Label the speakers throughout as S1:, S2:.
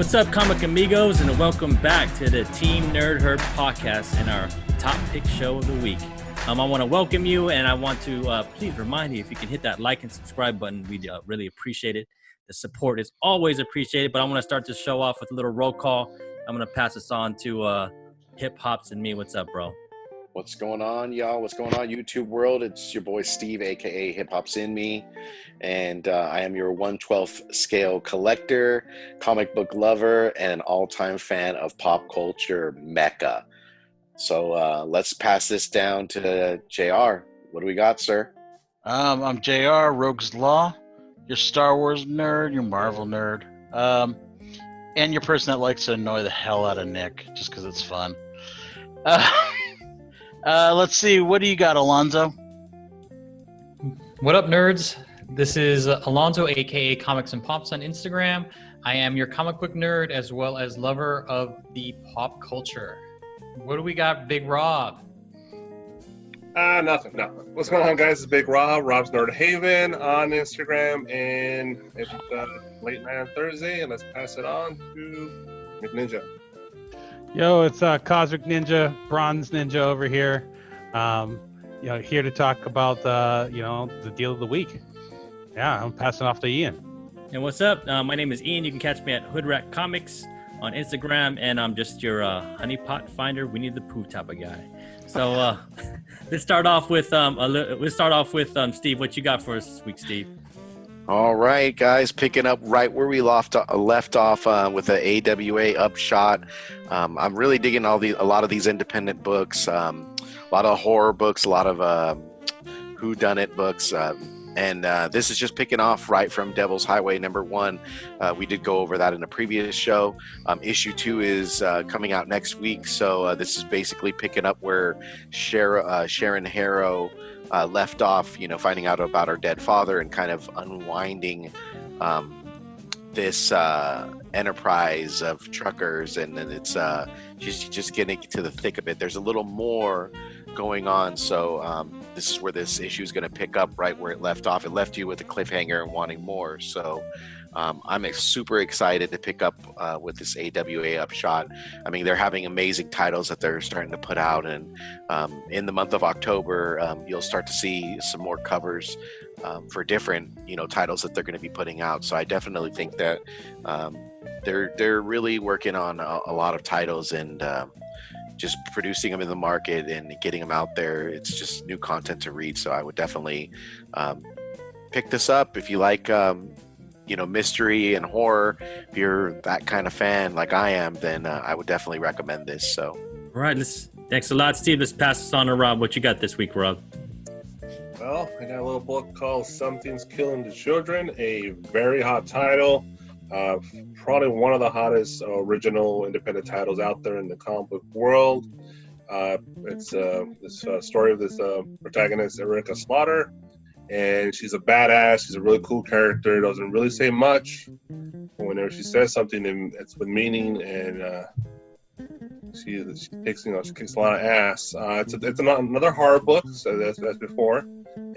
S1: What's up, comic amigos, and welcome back to the Team Nerdherd podcast and our top pick show of the week. I want to welcome you, and I want to please remind you, if you can hit that like and subscribe button, we'd really appreciate it. The support is always appreciated, but I want to start this show off with a little roll call. I'm going to pass this on to Hip Hops and me. What's up, bro?
S2: What's going on, y'all? What's going on, YouTube world? It's your boy Steve, aka Hip Hop's in Me, and I am your 1/12th scale collector, comic book lover, and an all-time fan of pop culture mecca. So let's pass this down to JR. What do we got, sir?
S3: I'm JR, Rogue's Law, your Star Wars nerd, your Marvel nerd, and your person that likes to annoy the hell out of Nick just because it's fun. Let's see. What do you got, Alonzo?
S4: What up, nerds? This is Alonzo, aka Comics and Pops on Instagram. I am your comic book nerd as well as lover of the pop culture. What do we got, Big Rob?
S5: Nothing. What's going on, guys? It's Big Rob, Rob's Nerd Haven on Instagram, and it's late night on Thursday, and let's pass it on to McNinja.
S6: Yo, it's Cosmic Ninja, Bronze Ninja over here. Here to talk about the deal of the week. Yeah, I'm passing off to Ian.
S1: And what's up? My name is Ian. You can catch me at Hoodrat Comics on Instagram, and I'm just your honeypot finder, Winnie the Pooh type of guy. So let's start off with Steve. What you got for us this week, Steve?
S2: All right, guys, picking up right where we left off with the AWA Upshot. I'm really digging a lot of these independent books, a lot of horror books, a lot of whodunit books, and this is just picking off right from Devil's Highway #1. We did go over that in a previous show. Issue 2 is coming out next week, so this is basically picking up where Sharon Harrow left off, finding out about her dead father and kind of unwinding this enterprise of truckers, and then it's just getting to the thick of it. There's a little more going on, so this is where this issue is going to pick up right where it left off. It left you with a cliffhanger and wanting more, so I'm super excited to pick up with this AWA Upshot. I mean, they're having amazing titles that they're starting to put out, and in the month of October, you'll start to see some more covers for different, titles that they're going to be putting out. So I definitely think that they're really working on a lot of titles and just producing them in the market and getting them out there. It's just new content to read. So I would definitely pick this up if you like. Mystery and horror. If you're that kind of fan like I am, then I would definitely recommend this. So,
S1: all right, thanks a lot, Steve. Let's pass this on to Rob. What you got this week, Rob?
S5: Well, I got a little book called Something's Killing the Children, a very hot title. Probably one of the hottest original independent titles out there in the comic book world. It's this story of this protagonist, Erica Slaughter. And she's a badass. She's a really cool character. Doesn't really say much. But whenever she says something, it's with meaning, and she kicks a lot of ass. It's another horror book, so that's before,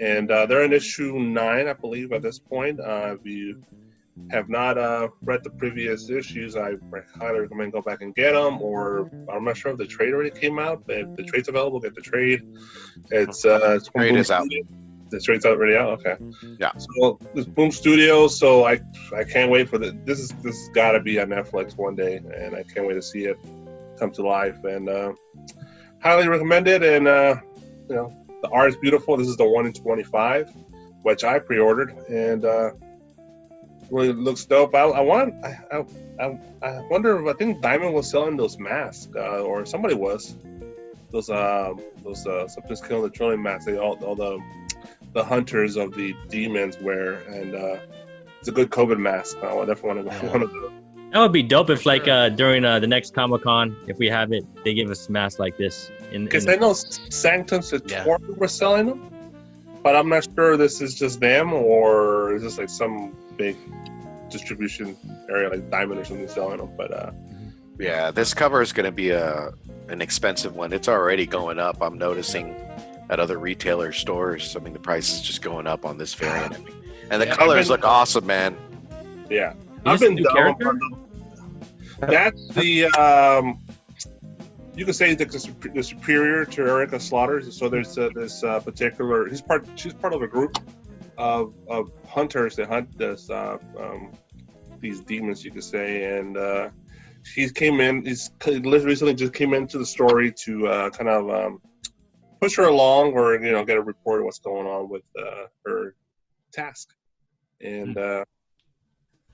S5: and they're in issue 9, I believe, at this point. If you have not read the previous issues, I highly recommend go back and get them. Or I'm not sure if the trade already came out. If the trade's available, get the trade. It's
S2: trade is out.
S5: The trade's already out. Okay.
S2: Yeah.
S5: So this Boom Studios. So I can't wait for this has got to be on Netflix one day, and I can't wait to see it come to life. And highly recommend it. And the art is beautiful. This is the 1 in 25, which I pre-ordered, and really looks dope. I wonder if I think Diamond was selling those masks, or somebody was. Those Something's Killing the Children masks. All the hunters of the demons wear, and it's a good COVID mask. I definitely want one of those.
S1: That would be dope if, during the next Comic-Con, if we have it, they give us masks like this.
S5: Because I know Sanctum Satori were selling them, but I'm not sure this is just them, or is this like some big distribution area like Diamond or something selling them. But
S2: yeah, this cover is going to be an expensive one. It's already going up. I'm noticing at other retailer stores. I mean, the price is just going up on this variant. And the colors look awesome, man.
S5: Yeah. I've been down. That's the you could say the superior to Erica Slaughter. So there's this particular. She's part of a group of hunters that hunt this these demons, you could say, and she came in. He's recently just came into the story to kind of push her along, or get a report of what's going on with her task, and.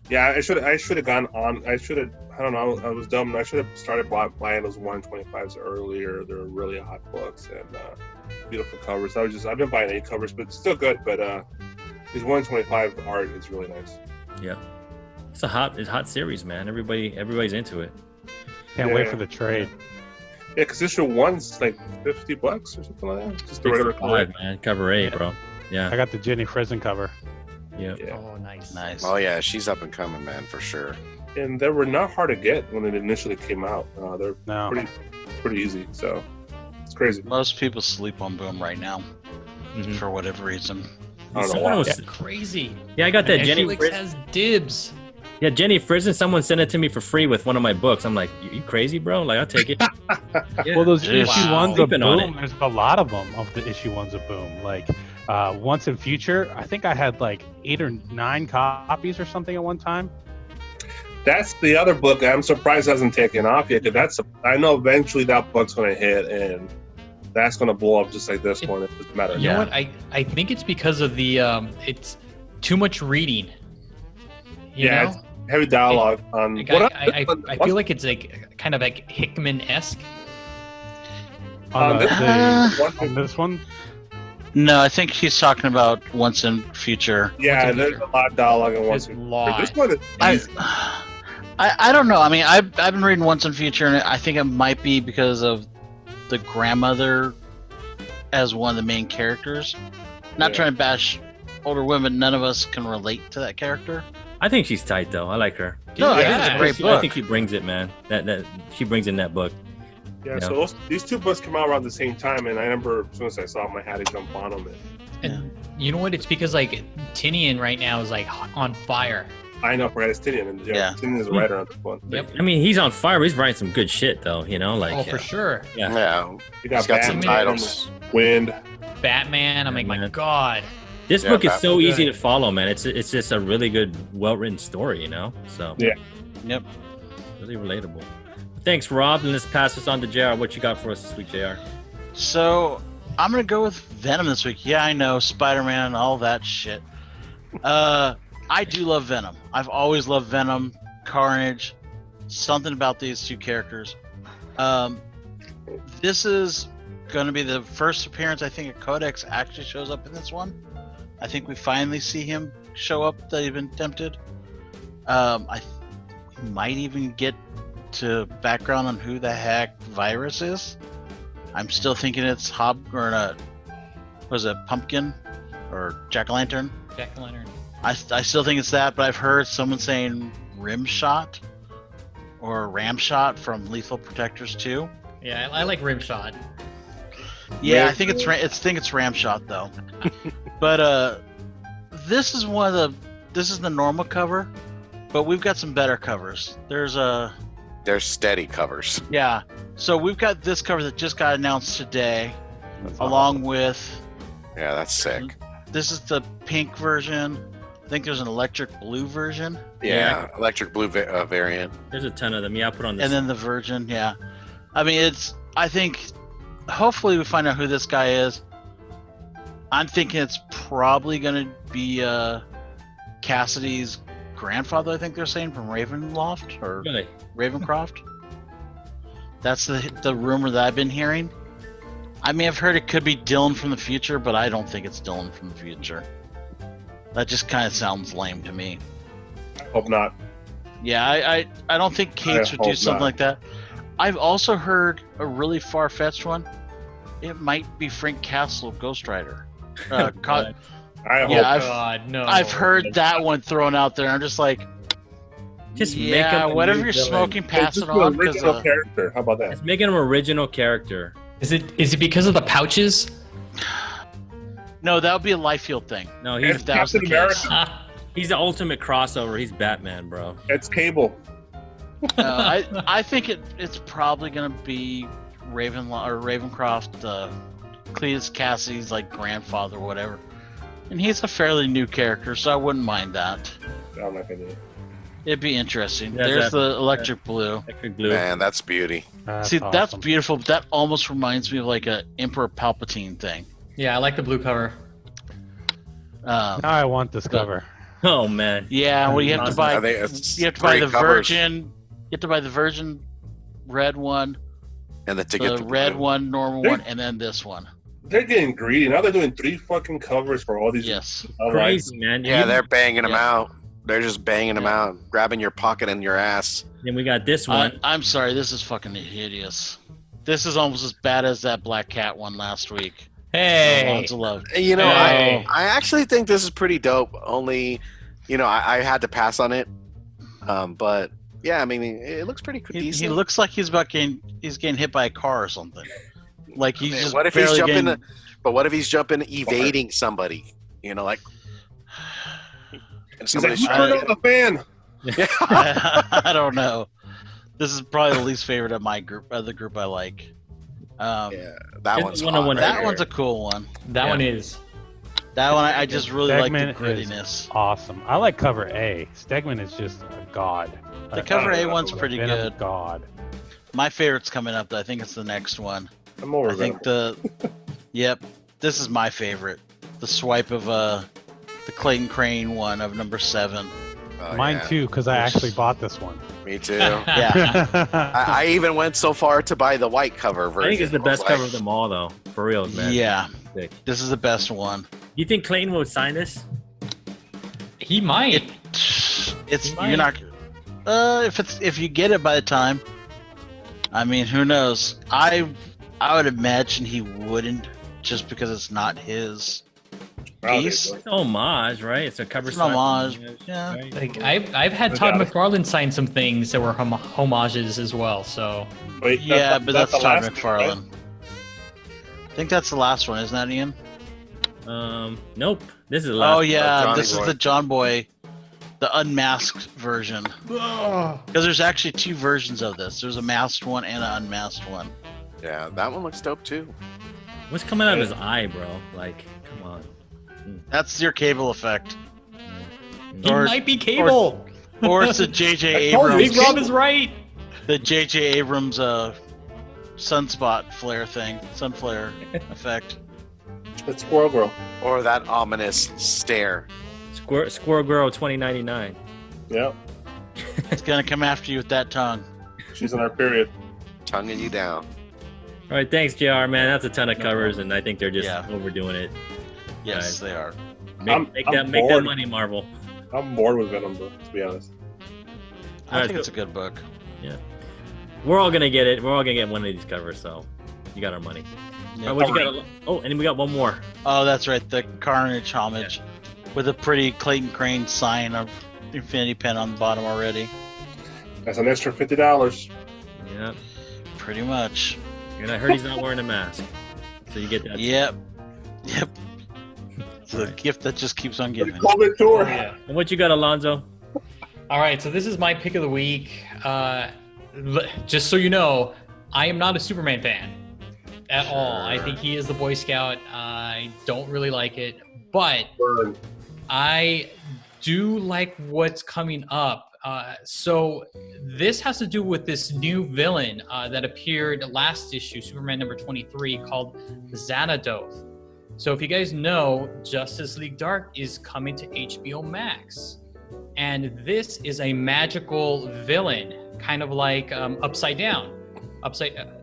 S5: Yeah, I should have gone on. I don't know. I was dumb. I should have started buying those 125s earlier. They're really hot books and beautiful covers. I've been buying 8 covers, but it's still good. But these 125 art is really nice.
S1: Yeah, it's a hot series, man. Everybody's into it.
S6: Can't wait for the trade.
S5: Yeah, because issue 1's like $50 or something like that. Just the regular cover.
S1: Man, cover 8, bro. Yeah,
S6: I got the Jenny Frison cover.
S1: Yeah.
S4: Oh, nice.
S2: Oh yeah, she's up and coming, man, for sure.
S5: And they were not hard to get when it initially came out. They're pretty easy. So it's crazy.
S3: Most people sleep on Boom right now for whatever reason.
S5: I don't know why.
S1: was
S4: Crazy.
S1: Yeah, I got that Jenny
S4: Netflix
S1: Frison.
S4: has dibs.
S1: Yeah, Jenny Frison. Someone sent it to me for free with one of my books. I'm like, you crazy, bro? Like, I'll take it. Yeah.
S6: Well, those
S3: Dude,
S6: issue
S3: wow.
S6: ones of
S1: Sleeping on
S6: Boom,
S1: it.
S6: there's a lot of them of the issue ones of Boom. Like Once in Future, I think I had like 8 or 9 copies or something at one time.
S5: That's the other book I'm surprised hasn't taken off yet. Because I know eventually that book's going to hit, and that's going to blow up just like this one. It doesn't matter.
S4: You know what? I think it's because of the it's too much reading. You know?
S5: It's heavy dialogue on.
S4: Like, I feel like it's like kind of like Hickman-esque.
S6: On
S5: on
S6: this one?
S3: No, I think he's talking about Once in Future.
S5: Yeah, there's a lot of dialogue in
S4: There's
S5: one.
S4: lots.
S5: This one is easy.
S3: I don't know. I mean, I've been reading Once in Future, and I think it might be because of the grandmother as one of the main characters. Not trying to bash older women. None of us can relate to that character.
S1: I think she's tight though. I like her.
S3: No, I think it's a great book.
S1: I think she brings it, man. That she brings in that book.
S5: Yeah, so these 2 books come out around the same time, and I remember as soon as I saw them, I had to jump on them.
S4: And you know what? It's because like Tinian right now is like on fire.
S5: I know, for Tinian, and Tinian is a writer on this one.
S4: Yep.
S1: I mean, he's on fire. He's writing some good shit though. Like
S4: For sure.
S1: Yeah.
S2: Yeah,
S5: You got
S2: he's got some
S5: Batman,
S2: titles.
S5: Wind.
S4: Batman. I'm like, my God.
S1: This
S2: Yeah,
S1: book is
S2: Batman.
S1: so easy to follow, man. It's just a really good, well-written story, So
S5: Yeah.
S3: Yep.
S1: really relatable. Thanks, Rob. And let's pass this on to JR. What you got for us this week, JR?
S3: So I'm gonna go with Venom this week. Yeah, I know, Spider-Man and all that shit. I do love Venom. I've always loved Venom, Carnage. Something about these 2 characters. This is gonna be the first appearance I think a Codex actually shows up in this one. I think we finally see him show up. That he's been tempted. We might even get to background on who the heck Virus is. I'm still thinking it's was it Pumpkin or Jack-o'-lantern?
S4: Jack-o'-lantern.
S3: I still think it's that, but I've heard someone saying Rim Shot or Ram Shot from Lethal Protectors 2.
S4: Yeah, I like Rimshot.
S3: Yeah, I think it's Ram Shot though. But this is the normal cover, but we've got some better covers.
S2: They're steady covers.
S3: Yeah. So we've got this cover that just got announced today, along with.
S2: Yeah, that's sick.
S3: This is the pink version. I think there's an electric blue version.
S2: Yeah, electric blue variant.
S1: There's a ton of them. Yeah, I'll put on this.
S3: And then the Virgin, yeah. I mean, I think, hopefully we find out who this guy is. I'm thinking it's probably going to be Cassidy's grandfather, I think they're saying, from Ravenloft or
S1: Really?
S3: Ravencroft. That's the rumor that I've been hearing. I mean, I've heard it could be Dylan from the future, but I don't think it's Dylan from the future. That just kind of sounds lame to me.
S5: I hope not.
S3: Yeah, I don't think Cates would do something like that. I've also heard a really far-fetched one. It might be Frank Castle, Ghost Rider.
S5: I hope
S4: God, no.
S3: I've heard that one thrown out there. I'm just like,
S1: Just make him a
S3: whatever
S1: new
S3: you're
S1: villain.
S3: smoking, pass
S5: Just
S3: it
S5: an
S3: on.
S5: original character. How about that?
S1: Just make him an original character.
S4: Is it because of the pouches?
S3: No, that would be a Liefeld thing.
S1: No,
S5: It's
S1: he's
S3: that was the
S5: Captain
S3: case.
S5: America.
S1: he's the ultimate crossover. He's Batman, bro.
S5: It's Cable.
S3: I think it's probably gonna be Ravencroft, Cletus Cassidy's like grandfather or whatever, and he's a fairly new character, so I wouldn't mind that.
S5: I'm not gonna do it.
S3: It'd be interesting.
S1: Yeah,
S3: There's the electric blue.
S1: Electric blue.
S2: Man, that's beauty.
S3: See, that's
S6: awesome.
S3: beautiful. But that almost reminds me of like a Emperor Palpatine thing.
S4: Yeah, I like the blue cover.
S6: Now I want this cover.
S1: Oh man.
S3: Yeah, well, you have to buy.
S2: I think it's
S3: You have to buy
S2: great
S3: the
S2: covers.
S3: Virgin. You have to buy the Virgin red one,
S2: And the ticket.
S3: the red one, normal
S5: Dude.
S3: one, and then this one.
S5: They're getting greedy. Now they're doing 3 fucking covers for all these.
S3: Yes.
S1: Crazy, man.
S2: Yeah, they're banging them
S3: Yeah.
S2: out. They're just banging them out, grabbing your pocket and your ass.
S1: Then we got this one.
S3: I'm sorry, this is fucking hideous. This is almost as bad as that Black Cat one last week.
S4: Hey,
S3: Lots of love.
S2: You know,
S3: Hey.
S2: I actually think this is pretty dope. Only, you know, I had to pass on it. But yeah, I mean, it looks pretty
S3: He
S2: decent.
S3: looks like he's getting hit by a car or something. Like he's
S2: Man,
S3: just
S2: what if he's
S3: barely
S2: jumping?
S3: getting-
S2: But what if he's jumping, evading somebody? You know, like. And
S5: He's like,
S2: somebody's
S5: "You
S2: trying
S5: turned
S2: to
S5: on the fan."
S3: I don't know. This is probably the least favorite of my group, of the group I like.
S2: Yeah, that
S1: It's
S2: one's
S1: 101
S2: hot
S3: That
S2: right
S3: one's
S2: here.
S3: a cool one.
S4: that
S1: Yeah.
S4: one is.
S3: That one I just really like the
S6: Stegman is
S3: grittiness.
S6: awesome. I like cover A. Stegman is just a god.
S3: The cover A one's pretty
S6: Venom
S3: good.
S6: God.
S3: My favorite's coming up. Though. I think it's the next one.
S5: I'm over
S3: I think Yep, this is my favorite. The swipe of the Clayton Crane one of number 7.
S2: Oh,
S6: Mine
S2: yeah.
S6: too, because I actually bought this one.
S2: Me too.
S3: Yeah,
S2: I even went so far to buy the white cover version.
S1: I think it's the
S2: was
S1: best
S2: like,
S1: cover of them all, though. For real, man.
S3: yeah.
S1: Sick.
S3: This is the best one.
S1: You think Clayton would sign this?
S4: He might.
S3: It's
S1: Might.
S3: you're not. If you get it by the time, I mean, who knows? I would imagine he wouldn't, just because it's not his piece.
S1: It's an homage, right? It's a cover.
S3: It's an homage,
S1: sign.
S3: yeah.
S1: Right?
S4: Like I've had
S5: I
S4: Todd
S5: got it.
S4: McFarlane sign some things that were homages as well. So
S5: Wait,
S3: Yeah, but that's
S5: the
S3: Todd
S5: last one, right?
S3: McFarlane. I think that's the last one, isn't that, Ian?
S1: Nope. This is the last.
S3: Oh yeah,
S2: Johnny
S3: this
S2: Boy.
S3: is the John Boy, the unmasked version. Because there's actually 2 versions of this. There's a masked one and an unmasked one.
S2: Yeah, that one looks dope too.
S1: What's coming out of his eye, bro? Like, come on.
S3: That's your Cable effect,
S4: he
S3: Or-
S4: might be Cable.
S3: or it's the J.J.
S5: I told you,
S3: Abrams.
S4: Big Rob is right.
S3: The J.J. Abrams sunspot flare thing, sun flare effect.
S5: It's Squirrel Girl.
S2: Or that ominous stare.
S1: Squirrel Girl 2099.
S5: Yeah,
S3: It's gonna come after you with that tongue.
S5: she's in our period.
S2: Tonguing you down.
S1: All right, thanks, JR, man. That's a ton of covers, and I think they're just
S3: Yeah.
S1: overdoing it.
S3: Yes, they are.
S1: Make
S5: I'm
S1: that
S5: bored.
S1: money, Marvel.
S5: I'm bored with Venom, though, to be honest.
S3: I
S1: Alright,
S3: think
S1: so-
S3: it's a good book.
S1: We're all gonna get it. We're all gonna get one of these covers, so you got our money.
S3: Yeah.
S1: All right, what you got? Oh, and we got one more.
S3: Oh, that's right, the Carnage homage with a pretty Clayton Crane sign of Infinity Pen on the bottom already.
S5: That's an extra $50.
S1: Yeah,
S3: Pretty much.
S1: and I heard he's not wearing a mask, so you get that.
S3: Yep. It's a
S1: Right.
S3: gift that just keeps on giving.
S5: COVID tour.
S4: Yeah.
S1: And what you got, Alonzo?
S4: All right, so this is my pick of the week. Just so you know, I am not a Superman fan at all. I think he is the Boy Scout. I don't really like it, but
S5: Burn.
S4: I do like what's coming up. So this has to do with this new villain that appeared last issue, Superman number 23, called Xanado. So if you guys know, Justice League Dark is coming to HBO Max. And this is a magical villain, kind of like Upside Down.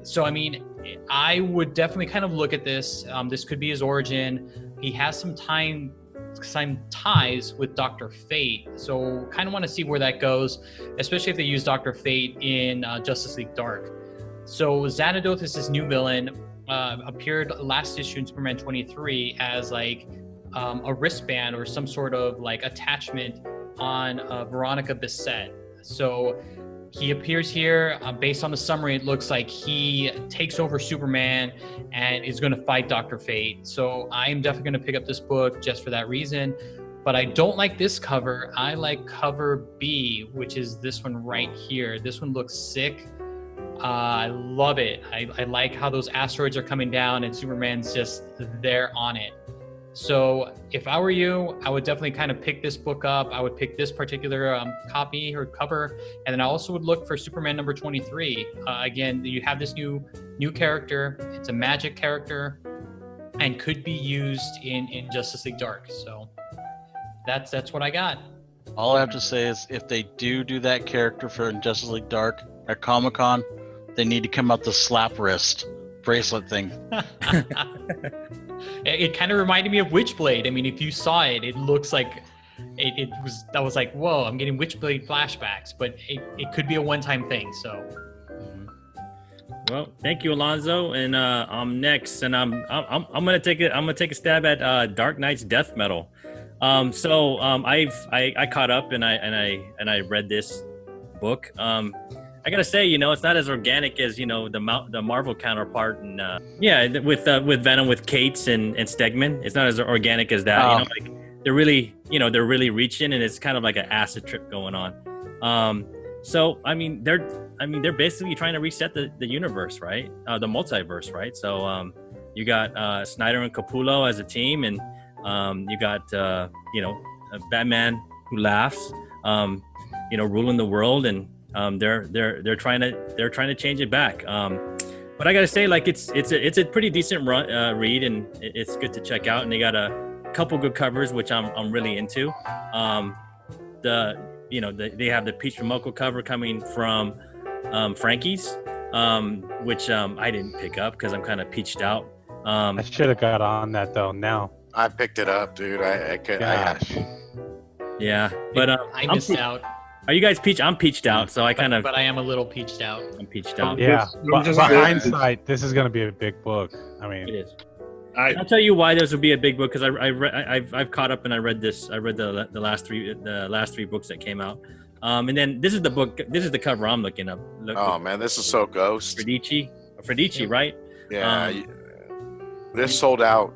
S4: So I mean, I would definitely kind of look at this. This could be his origin. He has some ties with Dr. Fate, so kind of want to see where that goes, especially if they use Dr. Fate in Justice League Dark. So Xanadoth is this new villain, appeared last issue in Superman 23 as like a wristband or some sort of like attachment on Veronica Bissett. So he appears here. Based on the summary, it looks like he takes over Superman and is going to fight Dr. Fate. So I am definitely going to pick up this book just for that reason. but I don't like this cover. I like cover B, which is this one right here. This one looks sick. I love it. I like how those asteroids are coming down and Superman's just there on it. So if I were you, I would definitely kind of pick this book up. I would pick this particular copy or cover, and then I also would look for Superman number 23. Again, you have this new character. It's a magic character, and could be used in Justice League Dark. So that's what I got.
S3: All I have to say is, if they do that character for Justice League Dark at Comic-Con, they need to come out the slap wrist bracelet thing.
S4: It kind of reminded me of Witchblade. I mean, if you saw it, it looks like it was. I was like, whoa, I'm getting Witchblade flashbacks. But it could be a one-time thing. So.
S1: Well, thank you, Alonzo, and I'm next, and I'm gonna take a stab at Dark Knight's Death Metal. I caught up and I read this book. I gotta say, it's not as organic as the Marvel counterpart, and with Venom with Cates and Stegman. It's not as organic as that. They're really reaching, and it's kind of like an acid trip going on. They're basically trying to reset the universe, right? The multiverse, right? So you got Snyder and Capullo as a team, and you got Batman who laughs, ruling the world, and they're trying to change it back. But I gotta say, like, it's a pretty decent read, and it's good to check out. And they got a couple good covers, which I'm really into. They have the Peach from Moko cover coming from Frankie's, which I didn't pick up because I'm kind of peached out.
S6: I should have got on that though. Now
S2: I picked it up, dude. I could.
S1: Yeah, but
S4: I missed out.
S1: Are you guys peached? I'm peached out, so I kind of.
S4: But I am a little peached out.
S1: I'm peached out.
S6: Yeah, but hindsight, this is going to be a big book. I mean,
S1: it is. I'll tell you why this would be a big book, because I've caught up and I read this. I read the last three books that came out, and then this is the book. This is the cover I'm looking up.
S2: Oh man, this is so Ghost.
S1: Fredici, right?
S2: Yeah, this sold out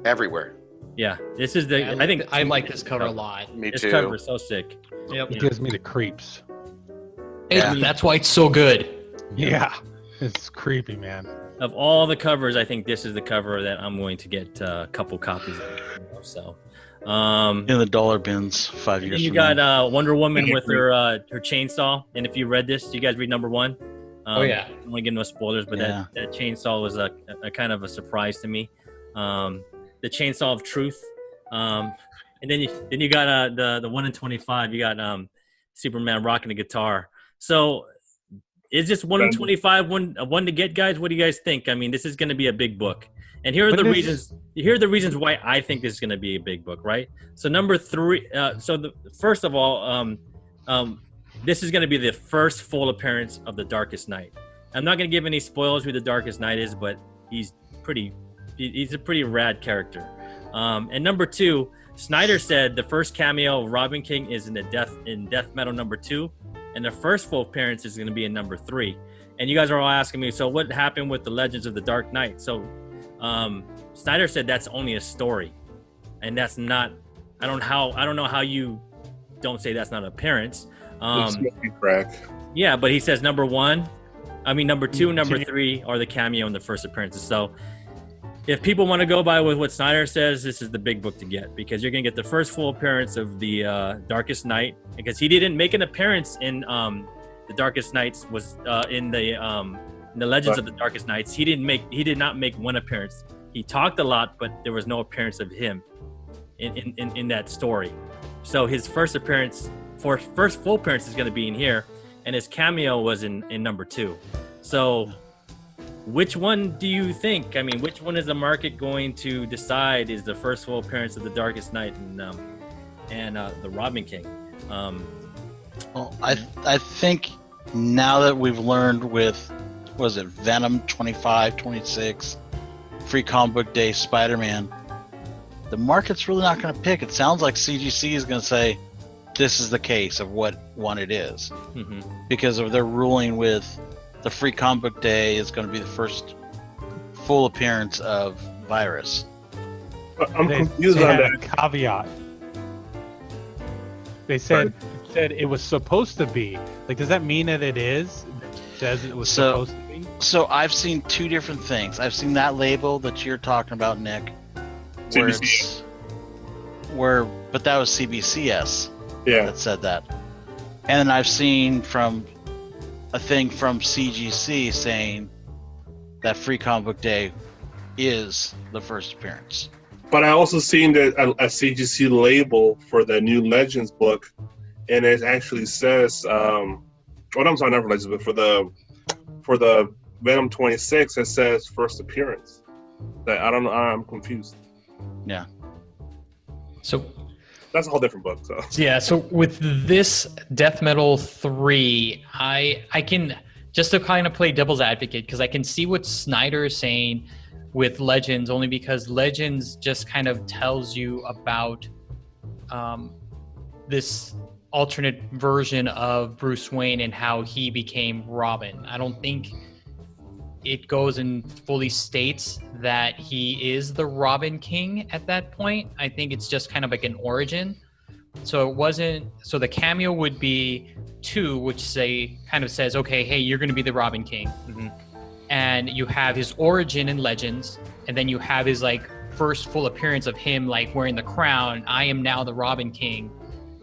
S2: everywhere.
S1: Yeah, this is the. I think
S4: I like this cover a lot.
S2: Me
S1: this
S2: too.
S1: This cover is so sick.
S4: Yep.
S6: It gives me the creeps.
S4: Yeah. That's why it's so good.
S6: Yeah, it's creepy, man.
S1: Of all the covers, I think this is the cover that I'm going to get a couple copies of. So,
S3: in the dollar bins 5 years.
S1: You got Wonder Woman with her chainsaw, and if you read this, do you guys read number 1?
S4: Oh yeah.
S1: I don't want to give no spoilers, but that chainsaw was a kind of a surprise to me. The chainsaw of truth, and then you got the 1 in 25. You got Superman rocking a guitar. So. Is this 1 in 25 one to get, guys? What do you guys think? I mean, this is going to be a big book, and here are the reasons. Here are the reasons why I think this is going to be a big book, right? So number 3. First of all, this is going to be the first full appearance of the Darkest Knight. I'm not going to give any spoilers who the Darkest Knight is, but he's a pretty rad character. And number 2, Snyder said the first cameo of Robin King is in Death Metal number 2. And the first full appearance is going to be in number 3. And you guys are all asking me, so what happened with the Legends of the Dark Knight? So Snyder said that's only a story, and that's not. I don't know how you don't say that's not an appearance. Yeah, but he says number 2, number 3 are the cameo and the first appearances. So if people want to go by with what Snyder says, this is the big book to get, because you're going to get the first full appearance of the Darkest Knight, because he didn't make an appearance in the Darkest Knights was in the Legends of the Darkest Knights. He did not make one appearance. He talked a lot, but there was no appearance of him in that story. So his first full appearance is going to be in here, and his cameo was in number 2. So. Which one do you think? I mean, which one is the market going to decide is the first full appearance of the Darkest Knight and the Robin King?
S3: Well, I think now that we've learned with, was it Venom 25, 26, Free Comic Book Day, Spider-Man, the market's really not going to pick. It sounds like CGC is going to say this is the case of what one it is, because of their ruling with. The Free Comic Book Day is going to be the first full appearance of Virus.
S5: I'm confused on that
S6: caveat. they said it was supposed to be. Like, does that mean that it is? It says it was supposed to be.
S3: So I've seen two different things. I've seen that label that you're talking about, Nick,
S5: CBC.
S3: but that was CBCS
S5: Yeah.
S3: that said that, and then I've seen from a thing from CGC saying that Free Comic Book Day is the first appearance.
S5: But I also seen that a CGC label for the new Legends book, and it actually says, I'm sorry, not for Legends, but for the Venom 26, it says first appearance. That I don't know. I'm confused.
S3: Yeah.
S4: So
S5: That's a whole different book. So
S4: yeah, so with this Death Metal 3, I can, just to kind of play devil's advocate, because I can see what Snyder is saying with Legends, only because Legends just kind of tells you about this alternate version of Bruce Wayne and how he became Robin. I don't think it goes and fully states that he is the Robin King at that point. I think it's just kind of like an origin. So it wasn't, so the cameo would be 2, which kind of says, okay, hey, you're going to be the Robin King.
S1: Mm-hmm.
S4: And you have his origin in Legends, and then you have his like first full appearance of him like wearing the crown. I am now the Robin King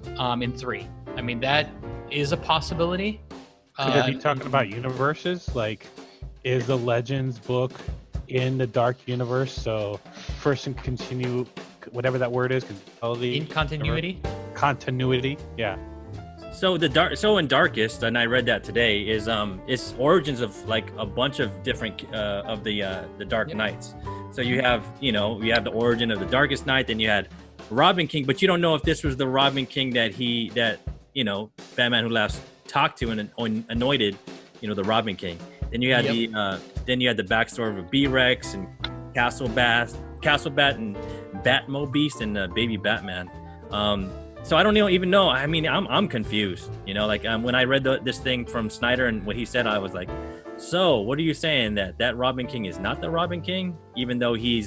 S4: in 3. I mean, that is a possibility.
S6: Could they be talking about universes? Like, is the Legends book in the Dark Universe? So first and continue, whatever that word is,
S4: in continuity.
S6: Continuity, yeah.
S1: So in Darkest, and I read that today, is it's origins of like a bunch of different of the Dark Knights. So you have the origin of the Darkest Knight, then you had Robin King, but you don't know if this was the Robin King that Batman Who Laughs talked to and anointed, the Robin King. Then you had the backstory of B-Rex and Castlebat and Batmo Beast and Baby Batman. So I don't even know. I mean, I'm confused. When I read this thing from Snyder and what he said, I was like, so what are you saying, that Robin King is not the Robin King, even though you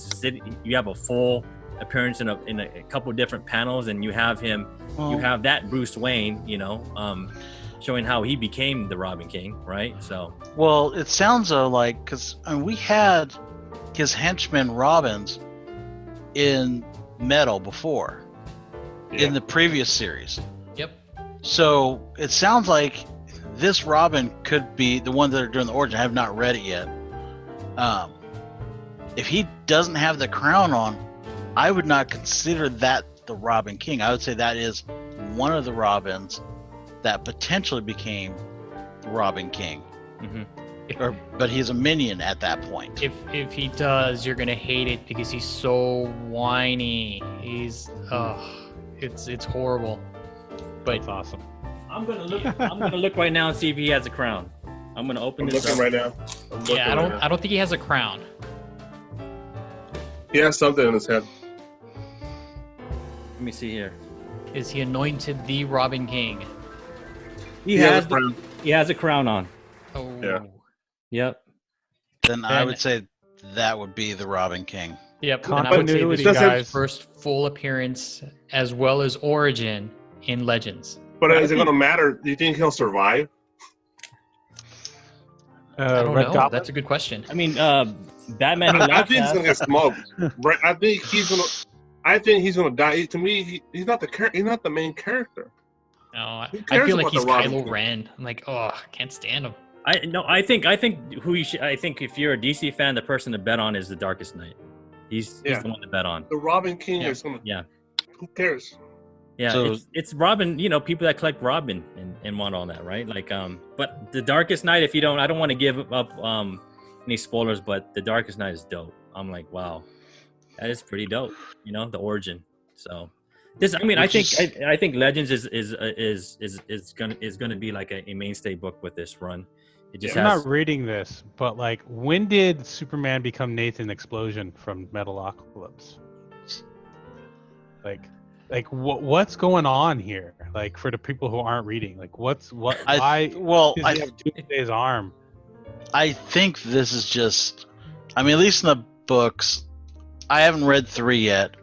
S1: have a full appearance in a couple different panels, and you have him, you have that Bruce Wayne, showing how he became the Robin King, right? So,
S3: well, it sounds like, because we had his henchmen Robins in Metal before, in the previous series.
S4: Yep.
S3: So it sounds like this Robin could be the one that are doing the origin. I have not read it yet. If he doesn't have the crown on, I would not consider that the Robin King. I would say that is one of the Robins that potentially became the Robin King.
S1: Mm-hmm.
S3: But he's a minion at that point.
S4: If he does, you're gonna hate it because he's so whiny. He's it's horrible. But
S6: it's awesome.
S1: I'm gonna look right now and see if he has a crown. I'm gonna open this
S5: looking
S1: up.
S5: right now.
S4: I don't think he has a crown.
S5: He has something in his head.
S1: Let me see here.
S4: Is he anointed the Robin King?
S1: He has a crown on.
S4: Oh.
S5: Yeah.
S1: Yep.
S3: Then I would say that would be the Robin King.
S4: Yep. And I would say this
S6: Continuity,
S4: is
S6: guys.
S4: his first full appearance as well as origin in Legends.
S5: But is it going to matter? Do you think he'll survive?
S4: I don't
S6: Red
S4: know.
S6: Goblin?
S4: That's a good question.
S1: I mean, Batman Who
S5: I
S1: Laughs.
S5: think he's going to get smoked. Right? I think he's going to die. To me, he's not the main character.
S4: No, I
S5: cares
S4: feel like
S5: about
S4: he's
S5: the Robin
S4: Kylo
S5: King?
S4: Ren. I'm like, I can't stand him.
S1: I think if you're a DC fan, the person to bet on is the Darkest Knight. He's the one to bet on.
S5: The Robin King
S4: Yeah.
S5: is going to.
S1: Yeah.
S5: Who cares?
S1: Yeah,
S3: So-
S1: it's Robin. People that collect Robin and want all that, right? But the Darkest Knight. I don't want to give up any spoilers, but the Darkest Knight is dope. I'm like, wow, that is pretty dope. The origin. So this, I think Legends is gonna be like a mainstay book with this run. It just
S6: I'm
S1: has.
S6: not reading this, but when did Superman become Nathan Explosion from Metalocalypse? What's going on here? For the people who aren't reading, why does he have Doomsday's arm?
S3: I think this is just, at least in the books, I haven't read 3 yet,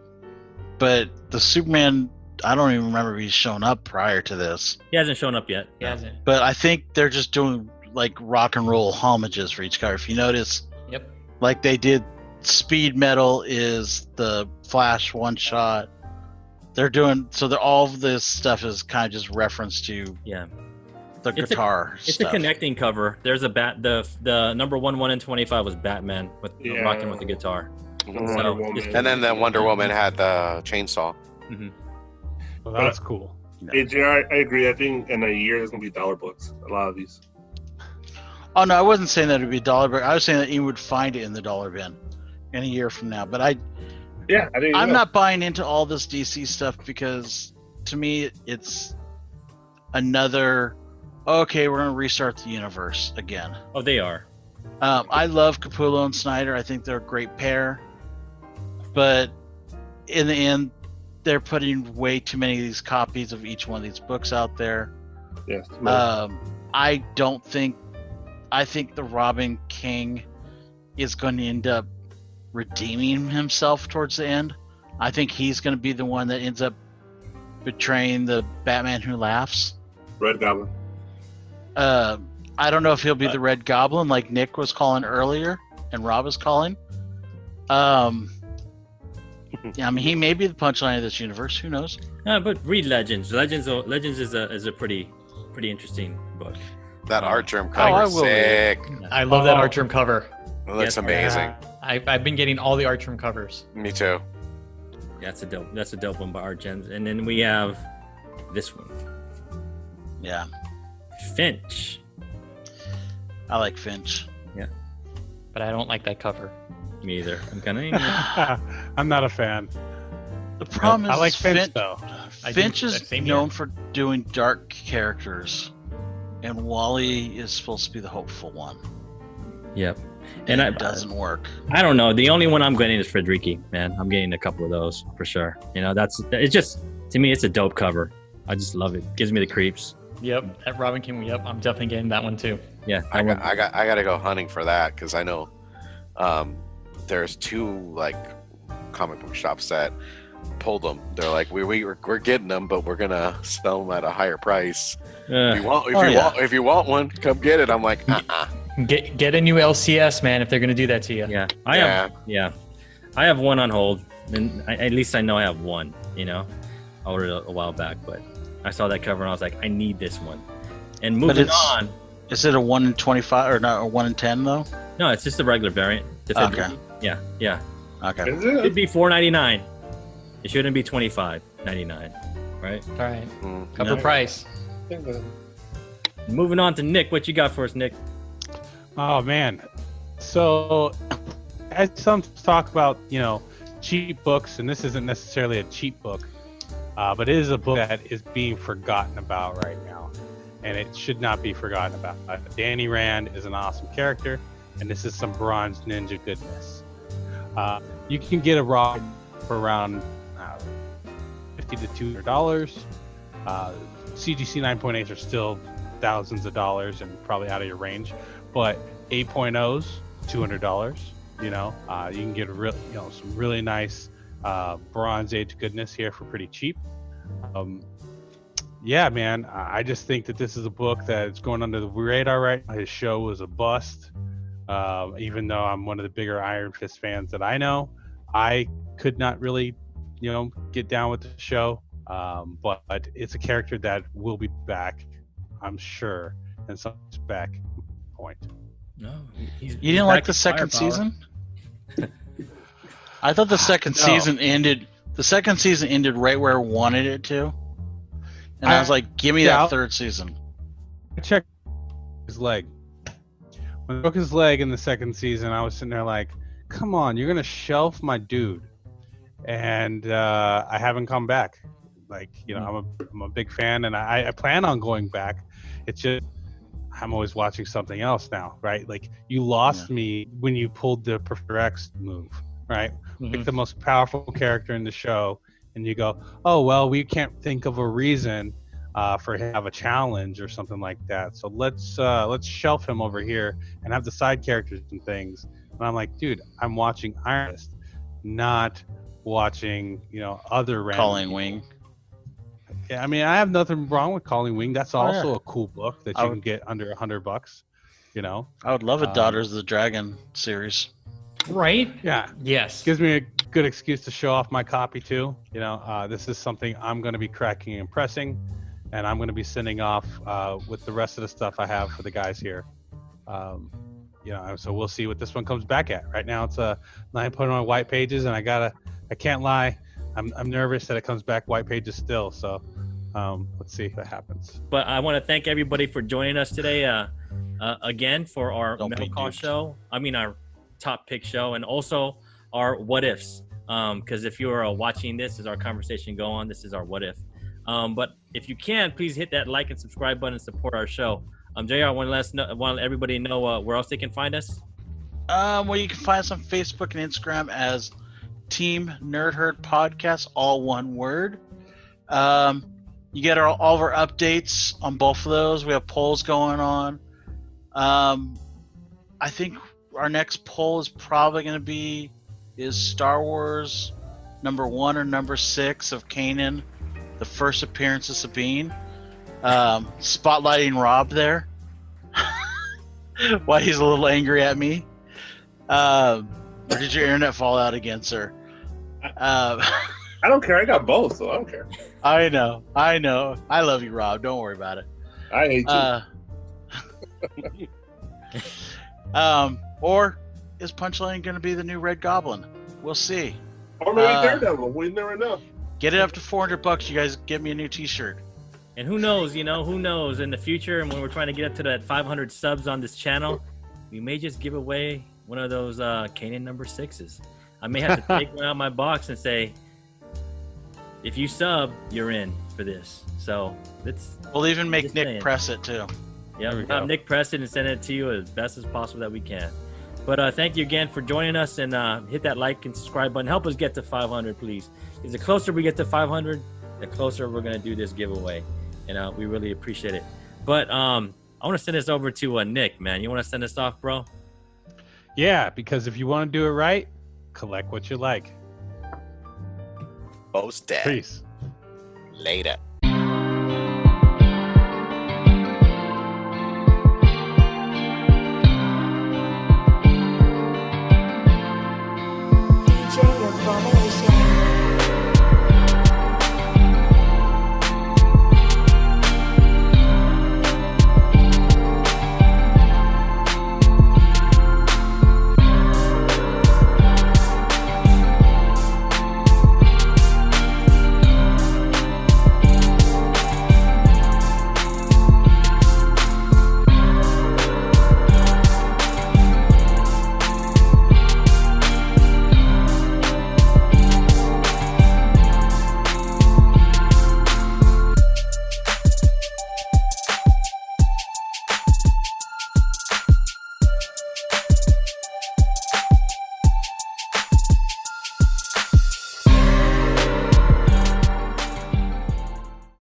S3: but the Superman I don't even remember if he's shown up prior to this.
S1: He hasn't shown up yet.
S4: He hasn't.
S3: But I think they're just doing like rock and roll homages for each character. If you notice,
S4: Yep.
S3: like they did, Speed Metal is the Flash one shot. They're doing so. All of this stuff is kind of just reference to
S1: Yeah.
S3: the guitar.
S1: It's
S3: stuff.
S1: a connecting cover. There's a the number 1 in 25 was Batman with
S5: Yeah.
S1: rocking with the guitar.
S5: Wonder Woman.
S2: And then the Wonder Woman had the chainsaw.
S6: Well, that's cool.
S5: AJ, I agree. I think in a year there's gonna be dollar books. A lot of these.
S3: Oh no, I wasn't saying that it'd be dollar bin. I was saying that you would find it in the dollar bin in a year from now. But
S5: Yeah, I think
S3: I'm not buying into all this DC stuff because to me it's another. Okay, we're gonna restart the universe again.
S1: Oh, they are.
S3: I love Capullo and Snyder. I think they're a great pair. But in the end, they're putting way too many of these copies of each one of these books out there.
S5: Yes.
S3: I don't think. I think the Robin King is going to end up redeeming himself towards the end. I think he's going to be the one that ends up betraying the Batman Who Laughs.
S5: Red Goblin.
S3: I don't know if he'll be the Red Goblin like Nick was calling earlier and Rob was calling. Yeah, I mean, he may be the punchline of this universe. Who knows?
S1: But read Legends. Legends is a pretty interesting book.
S2: That Artgerm
S3: I
S2: cover is
S3: will read it.
S2: sick.
S4: I love that Artgerm cover.
S2: It looks
S1: Yes.
S2: amazing.
S4: I've been getting all the Artgerm covers.
S2: Me too.
S1: That's a dope one by Art Gems. And then we have this one,
S3: Yeah,
S1: Finch.
S3: I like Finch.
S4: But I don't like that cover.
S1: Me either. I'm kind of.
S6: I'm not a fan.
S3: The problem
S6: I
S3: is
S6: like Finch though.
S4: I do-
S3: Finch is
S4: same here.
S3: known for doing dark characters, and Wally is supposed to be the hopeful one.
S1: Yep.
S3: And
S1: And
S3: it doesn't work.
S1: I don't know. The only one I'm getting is Frederici, man. I'm getting a couple of those for sure. You know, it's just to me, it's a dope cover. I just love it. Gives me the creeps.
S4: Yep, that Robin King. Yep, I'm definitely getting that one too.
S1: Yeah.
S2: I got to go hunting for that because I know there's two like comic book shops that pulled them. They're like, we're getting them, but we're gonna sell them at a higher price. If you want one, come get it. I'm like,
S4: Get a new LCS, man, if they're gonna do that to you.
S1: Yeah. I have one on hold, and at least I know I have one. You know, I ordered it a while back, but I saw that cover and I was like, I need this one. And moving on.
S3: Is it a 1 in 25 or not? A 1 in 10 though?
S1: No, it's just a regular variant. The
S3: Okay.
S1: Frederici. Yeah.
S3: Okay.
S5: Is
S1: It
S5: it?
S1: should be $4.99. It shouldn't be $25.99, right?
S4: All right,
S2: mm,
S4: cover
S1: No.
S4: price.
S1: Moving on to Nick. What you got for us, Nick?
S6: Oh man. So as some talk about, cheap books, and this isn't necessarily a cheap book, but it is a book that is being forgotten about right now, and it should not be forgotten about. Danny Rand is an awesome character, and this is some Bronze Ninja goodness. You can get a raw for around $50 to $200. CGC 9.8s are still thousands of dollars and probably out of your range, but 8.0s $200. You can get some really nice Bronze Age goodness here for pretty cheap. Yeah, man, I just think that this is a book that is going under the radar right now. His show was a bust. Even though I'm one of the bigger Iron Fist fans that I know, I could not really, get down with the show. But it's a character that will be back, I'm sure, in some back point.
S1: No,
S3: You didn't like the second season? I thought the second season ended. The second season ended right where I wanted it to, and I was like, "Give me that third season."
S6: I checked his leg. When he broke his leg in the second season, I was sitting there like, "Come on, you're gonna shelf my dude," and I haven't come back. Like, I'm a big fan, and I plan on going back. It's just I'm always watching something else now, right? Like, you lost me when you pulled the Professor X move, right? Pick the most powerful character in the show, and you go, oh, well, we can't think of a reason for him to have a challenge or something like that. So let's shelf him over here and have the side characters and things. And I'm like, dude, I'm watching Iron Fist, not watching, other random
S3: Calling
S6: people.
S3: Wing.
S6: Yeah, I mean, I have nothing wrong with Calling Wing. That's
S3: Oh,
S6: also
S3: yeah.
S6: a cool book that
S3: I
S6: you
S3: would-
S6: can get under $100. You know.
S3: I would love a
S6: Um,
S3: Daughters of the Dragon series.
S4: Right?
S6: Yeah.
S4: Yes.
S6: Gives me a good excuse to show off my copy too. You know, this is something I'm going to be cracking and pressing, and I'm going to be sending off with the rest of the stuff I have for the guys here. You know, so we'll see what this one comes back at. Right now, it's a 9.1 white pages, and I can't lie, I'm nervous that it comes back white pages still. So let's see if that happens.
S1: But I want to thank everybody for joining us today again for our
S3: Don't
S1: Metal
S3: be
S1: Call
S3: duped.
S1: show. I mean, our top pick show, and also our what ifs. Because if you're watching this as our conversation go on, this is our what if. But if you can, please hit that like and subscribe button and support our show. JR, I want to let everybody know where else they can find us.
S3: Well, you can find us on Facebook and Instagram as Team Nerdherd Podcast, all one word. You get all of our updates on both of those. We have polls going on. I think our next poll is probably going to be, is Star Wars #1 or #6 of Kanan the first appearance of Sabine? Spotlighting Rob there. Why he's a little angry at me. Or did your internet fall out again, sir?
S5: I don't care. I got both, so I don't care.
S3: I know. I love you, Rob. Don't worry about it.
S5: I hate you.
S3: Or is Punchline going to be the new Red Goblin? We'll see.
S5: Or maybe Daredevil. We never know.
S3: Get it up to $400. You guys get me a new T-shirt.
S1: And who knows, who knows in the future, and when we're trying to get up to that 500 subs on this channel, we may just give away one of those Kanan #6s. I may have to take one out of my box and say, if you sub, you're in for this. So
S3: We'll even make
S1: just
S3: Nick
S1: saying.
S3: press it too.
S1: Yeah,
S6: There we
S1: we'll
S6: go.
S1: have Nick press it and send it to you as best as possible that we can. But thank you again for joining us, and hit that like and subscribe button. Help us get to 500, please. Because the closer we get to 500, the closer we're going to do this giveaway. And we really appreciate it. But I want to send this over to Nick, man. You want to send us off, bro?
S6: Yeah, because if you want to do it right, collect what you like.
S2: Post that.
S6: Peace.
S2: Later.
S7: DJ, you're bumming